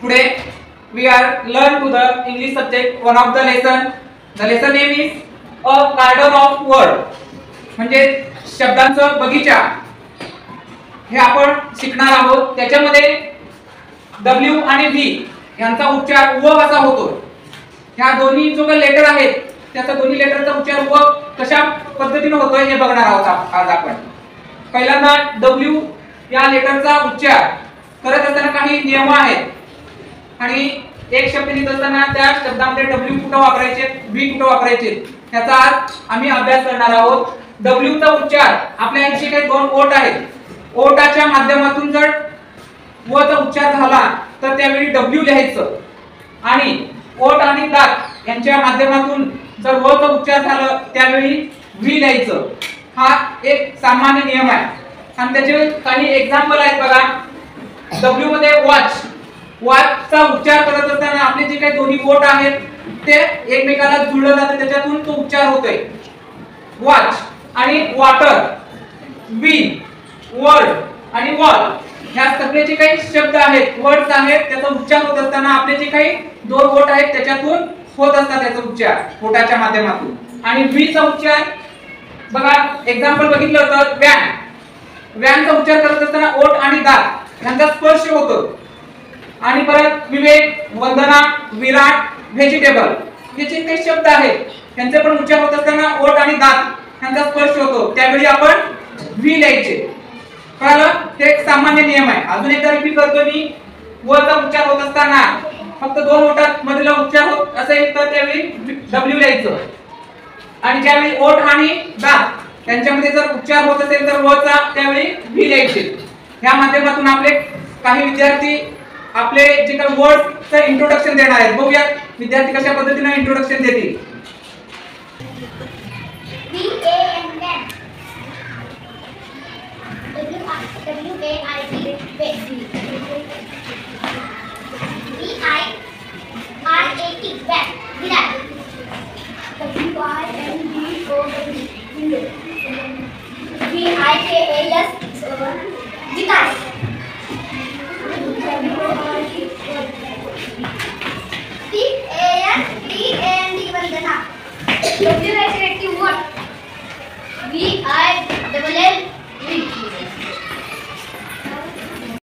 Today we are learn to the English subject one of the lesson. The lesson name is a garden of word. म्हणजे शब्दांचा बगीचा हे आपण शिकणार आहोत. त्याच्यामध्ये W आणि V यांचा उच्चार व असा होतो. ह्या दोन्ही जो काही लेटर आहेत त्याचा दोन्ही लेटरचा उच्चार व कशा पद्धतीने होतोय हे बघणार आहोत आज आपण. पहिल्यांदा W या लेटरचा उच्चार करत असताना काही नियम आहेत आणि एक शब्द लिहित असताना त्या शब्दामध्ये W कुठे वापरायचे, V कुठे वापरायचे याचा आज आम्ही अभ्यास करणार आहोत. W चा उच्चार आपल्या इथे काही दोन ओठ आहेत. ओठाच्या माध्यमातून जर व चा उच्चार झाला तर त्यावेळी W लिहायचं आणि ओठ आणि दात यांच्या माध्यमातून जर व चा उच्चार झाला त्यावेळी V लिहायचं. हा एक सामान्य नियम आहे आणि त्याचे काही एक्झाम्पल आहेत बघा. W मध्ये वॉच, वॉचचा उच्चार करत असताना आपले जे काही दोन्ही ओठ आहेत ते एकमेकाला जुळलं जातं, त्याच्यातून तो उच्चार होतोय वॉच. आणि वॉटर, विन, वर्ड आणि वॉल ह्या सगळे जे काही शब्द आहेत, वर्ड्स आहेत, त्याचा उच्चार होत असताना आपले जे काही दोन ओठ आहेत त्याच्यातून होत असतात त्याचा उच्चार ओठाच्या माध्यमातून. आणि व्ही चा उच्चार बघा एक्झाम्पल बघितलं तर व्हॅन, व्हॅनचा उच्चार करत असताना ओठ आणि दात यांचा स्पर्श होतो. आणि परत विवेक, वंदना, विराट, व्हेजिटेबल हे जे काही शब्द आहेत त्यांचे पण उच्चार होत असताना ओठ आणि दात यांचा स्पर्श होतो, त्यावेळी आपण व्ही लिहायचे. कळलं? ते एक सामान्य नियम आहे. अजून एकदा रिपीट करतो मी. व चा उच्चार होत असताना फक्त दोन ओठात मधला उच्चार होत असेल तर त्यावेळी W लिहायचं आणि ज्यावेळी ओठ आणि दात यांच्यामध्ये जर उच्चार होत असेल तर व चा त्यावेळी V लिहायचे. या माध्यमातून आपले काही विद्यार्थी आपले जे काही वर्डचं इंट्रोडक्शन देणार आहेत. बघूया विद्यार्थी कशा पद्धतीने इंट्रोडक्शन देतील. W reactive word. V I double L